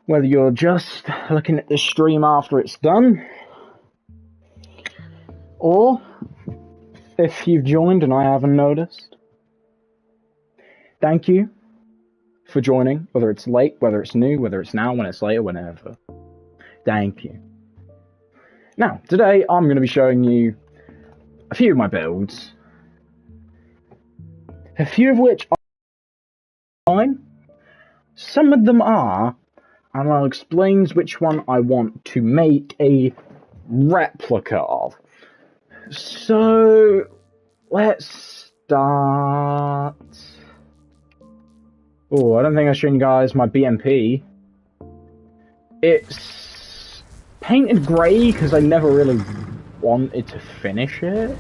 Whether you're just looking at the stream after it's done, or if you've joined and I haven't noticed, thank you for joining, whether it's late, whether it's new, whether it's now, when it's later, whenever. Thank you. Now, today I'm going to be showing you a few of my builds, a few of which are fine, some of them are, and I'll explain which one I want to make a replica of. So, let's start. Oh, I don't think I've shown you guys my BMP. It's painted grey because I never really wanted to finish it.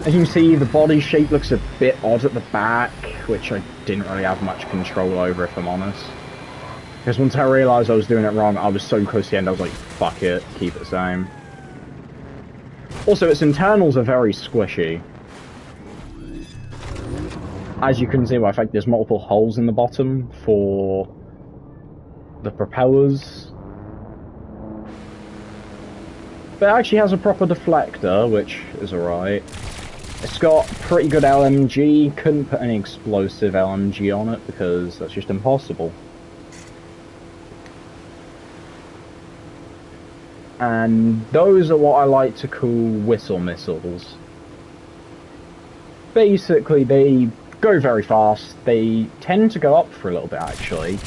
As you can see, the body shape looks a bit odd at the back, which I didn't really have much control over, if I'm honest. Because once I realised I was doing it wrong, I was so close to the end, I was like, fuck it, keep it the same. Also, its internals are very squishy. As you can see by the fact there's multiple holes in the bottom for the propellers. But it actually has a proper deflector, which is alright. It's got pretty good LMG, couldn't put any explosive LMG on it because that's just impossible. And those are what I like to call whistle missiles. Basically, they go very fast, they tend to go up for a little bit actually,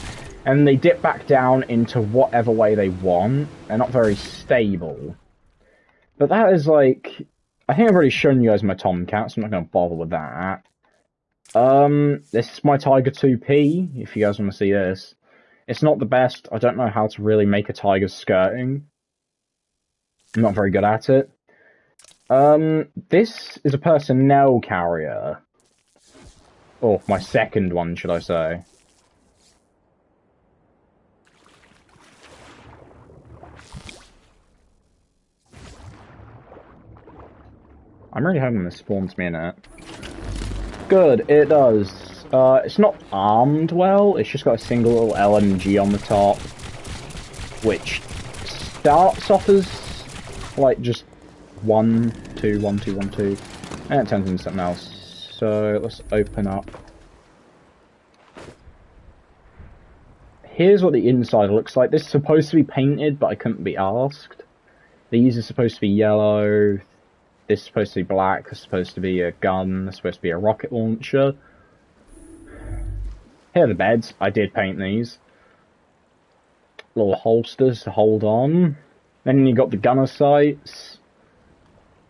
and they dip back down into whatever way they want. They're not very stable. But that is like, I think I've already shown you guys my Tomcat, so I'm not going to bother with that. This is my Tiger 2P, if you guys want to see this. It's not the best, I don't know how to really make a Tiger skirting. I'm not very good at it. This is a personnel carrier. Or my second one, should I say. I'm really hoping this spawns me in it. Good, it does. It's not armed well, it's just got a single little LMG on the top. Which starts off as like just 1, 2, 1, 2, 1, 2, and it turns into something else. So let's open up. Here's what the inside looks like. This is supposed to be painted, but I couldn't be asked. These are supposed to be yellow. This is supposed to be black. This is supposed to be a gun. This is supposed to be a rocket launcher. Here are the beds. I did paint these. Little holsters to hold on. Then you got the gunner sights.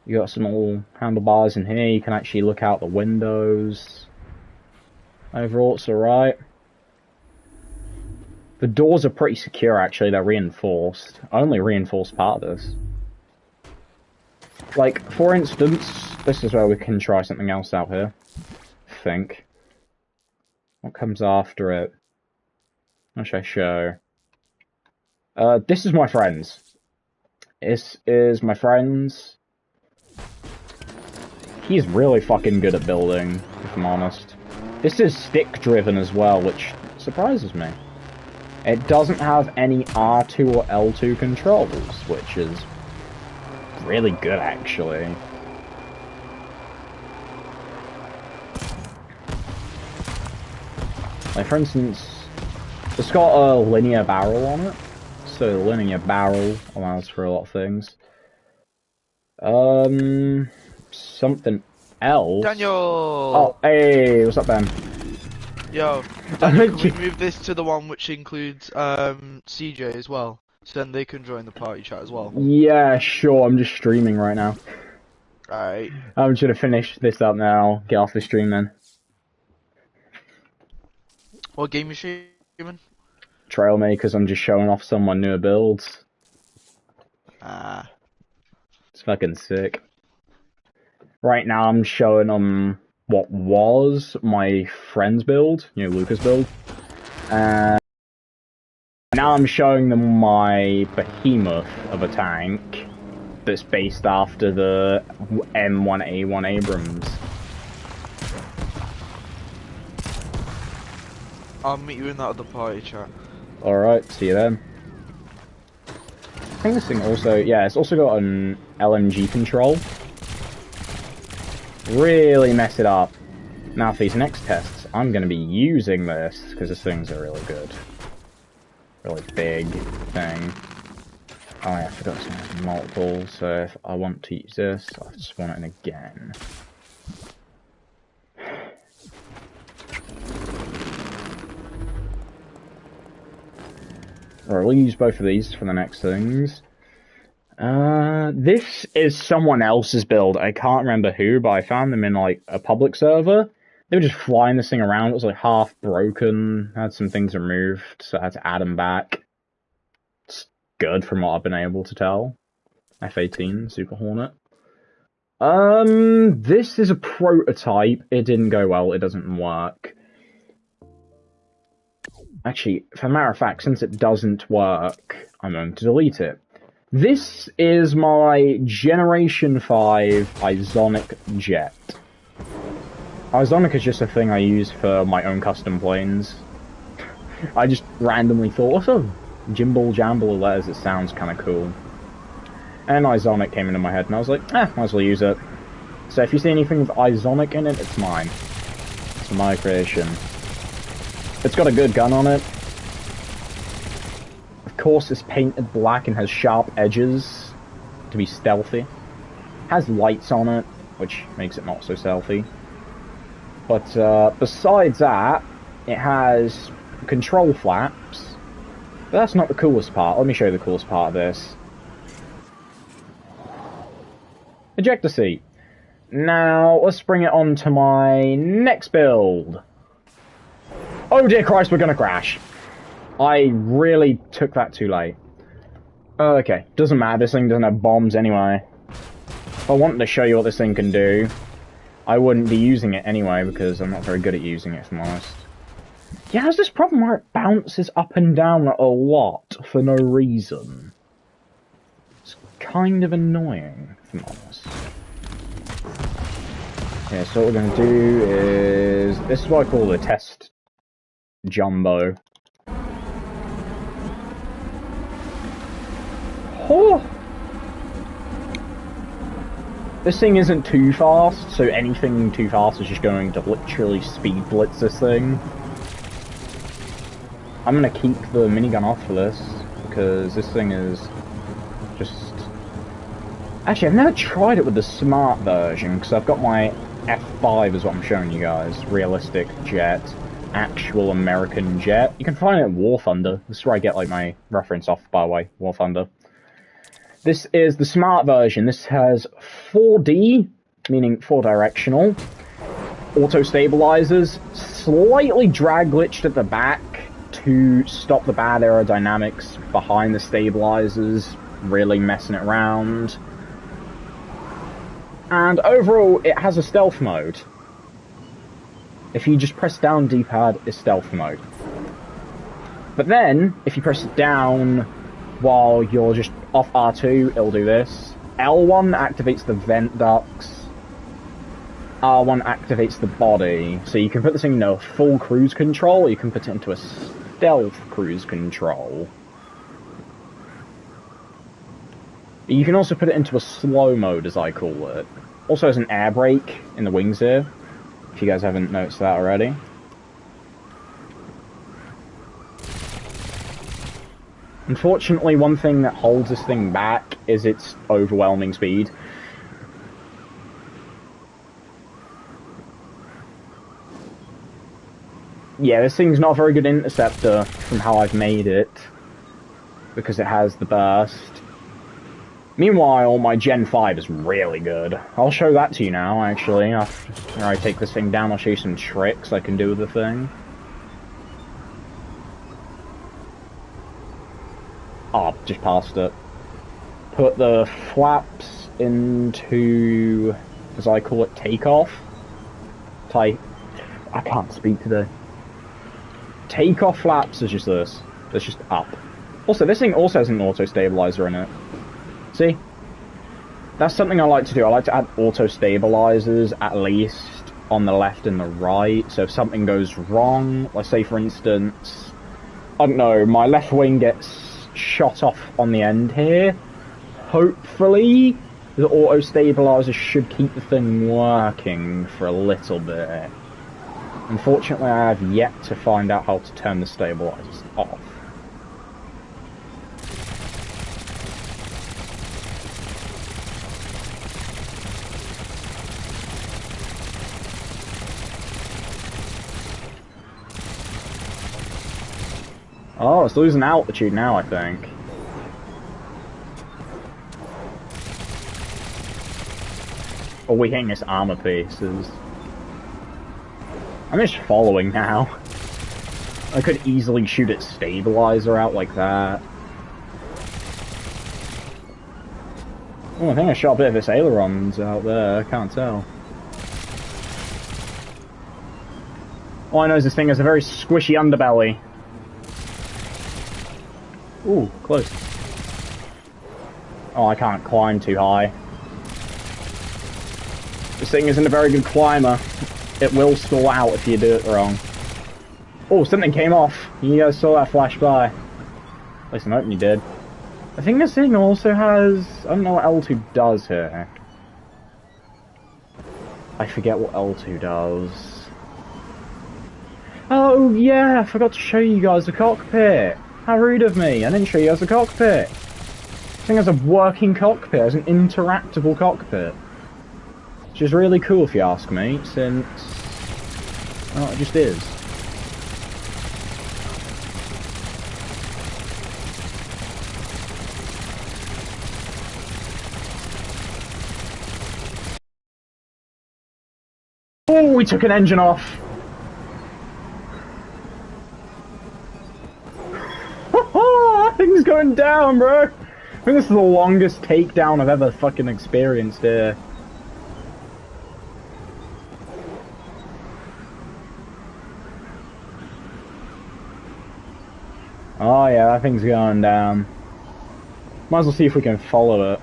You got some little handlebars in here. You can actually look out the windows. Overall, it's alright. The doors are pretty secure, actually. They're reinforced. I only reinforced part of this. Like, for instance, this is where we can try something else out here. I think. What comes after it? What should I show? This is my friends. This is my friends. He's really fucking good at building, if I'm honest. This is stick-driven as well, which surprises me. It doesn't have any R2 or L2 controls, which is really good, actually. Like, for instance, it's got a linear barrel on it. So the linear barrel allows for a lot of things. Something else. Daniel! Oh, hey, what's up, Ben? Yo, Daniel, can we move this to the one which includes CJ as well? So then they can join the party chat as well. Yeah, sure, I'm just streaming right now. Alright. I'm just gonna finish this up now, get off the stream then. What game you streaming? Trailmakers, I'm just showing off some of my newer builds. Ah. It's fucking sick. Right now I'm showing them what was my friend's build, you know, Lucas' build. And now I'm showing them my behemoth of a tank that's based after the M1A1 Abrams. I'll meet you in that other party chat. Alright, see you then. I think this thing also, yeah, it's also got an LMG control. Really mess it up. Now for these next tests, I'm going to be using this, because this thing's a really good, really big thing. Oh yeah, I forgot to have multiple, so if I want to use this, I'll have to spawn it in again. Alright, we'll use both of these for the next things. This is someone else's build. I can't remember who, but I found them in, like, a public server. They were just flying this thing around. It was, like, half broken. Had some things removed, so I had to add them back. It's good from what I've been able to tell. F-18, Super Hornet. This is a prototype. It didn't go well. It doesn't work. Actually, for a matter of fact, since it doesn't work, I'm going to delete it. This is my Generation 5 Isonic jet. Isonic is just a thing I use for my own custom planes. I just randomly thought, what's a jimble jamble of letters that sounds kind of cool? And Isonic came into my head, and I was like, might as well use it. So if you see anything with Isonic in it, it's mine. It's my creation. It's got a good gun on it. Of course, it's painted black and has sharp edges to be stealthy. Has lights on it, which makes it not so stealthy. But besides that, it has control flaps. But that's not the coolest part. Let me show you the coolest part of this. Ejector seat. Now, let's bring it on to my next build. Oh dear Christ, we're gonna crash. I really took that too late. Okay, doesn't matter, this thing doesn't have bombs anyway. If I wanted to show you what this thing can do, I wouldn't be using it anyway, because I'm not very good at using it, if I'm honest. Yeah, there's this problem where it bounces up and down a lot for no reason. It's kind of annoying, if I'm honest. Yeah, so what we're going to do is... This is what I call the test jumbo. Oh! This thing isn't too fast, so anything too fast is just going to literally speed blitz this thing. I'm going to keep the minigun off for this, because this thing is just... Actually, I've never tried it with the smart version, because I've got my F5 is what I'm showing you guys. Realistic jet. Actual American jet. You can find it in War Thunder. This is where I get like my reference off, by the way. War Thunder. This is the smart version. This has 4D, meaning 4-directional. Auto stabilizers. Slightly drag glitched at the back to stop the bad aerodynamics behind the stabilizers. Really messing it around. And overall, it has a stealth mode. If you just press down D-pad, it's stealth mode. But then, if you press it down while you're just off R2, it'll do this. L1 activates the vent ducts. R1 activates the body. So you can put this thing into full cruise control, or you can put it into a stealth cruise control. You can also put it into a slow mode, as I call it. Also has an air brake in the wings here, if you guys haven't noticed that already. Unfortunately, one thing that holds this thing back is its overwhelming speed. Yeah, this thing's not a very good interceptor from how I've made it, because it has the burst. Meanwhile, my Gen 5 is really good. I'll show that to you now, actually. After I take this thing down, I'll show you some tricks I can do with the thing. Oh, just passed it. Put the flaps into, as I call it, takeoff. I can't speak today. Takeoff flaps is just this. It's just up. Also, this thing also has an auto-stabilizer in it. See? That's something I like to do. I like to add auto-stabilizers, at least, on the left and the right. So if something goes wrong, let's say, for instance, I don't know, my left wing gets shot off on the end here. Hopefully, the auto-stabilizer should keep the thing working for a little bit. Unfortunately, I have yet to find out how to turn the stabilizers off. Oh, it's losing altitude now, I think. Oh, we're hitting its armor pieces. I'm just following now. I could easily shoot its stabilizer out like that. Oh, I think I shot a bit of its ailerons out there, I can't tell. All I know is this thing has a very squishy underbelly. Ooh, close. Oh, I can't climb too high. This thing isn't a very good climber. It will stall out if you do it wrong. Oh, something came off. You guys saw that flash by. At least I'm hoping you did. I think this thing also has... I don't know what L2 does here. I forget what L2 does. Oh, yeah, I forgot to show you guys the cockpit. How rude of me. I didn't show you guys the cockpit. This thing has a working cockpit. It has an interactable cockpit. Which is really cool if you ask me, since... well, it just is. Oh, we took an engine off! That thing's going down, bro! I think this is the longest takedown I've ever fucking experienced here. Oh yeah, that thing's going down. Might as well see if we can follow it.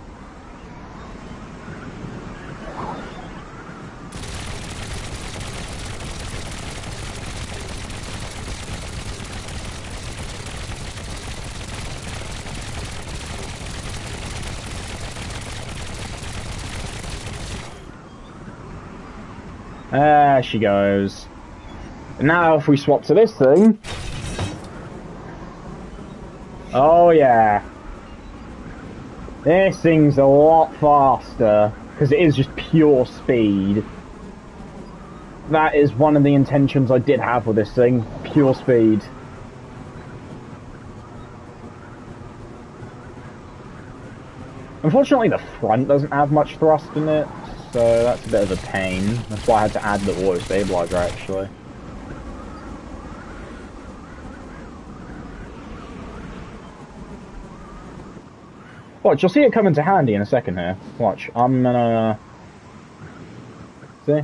There she goes. And now if we swap to this thing... oh yeah. This thing's a lot faster, because it is just pure speed. That is one of the intentions I did have with this thing, pure speed. Unfortunately the front doesn't have much thrust in it, so that's a bit of a pain. That's why I had to add the auto stabilizer actually. Watch, you'll see it come into handy in a second here. Watch, I'm gonna... see?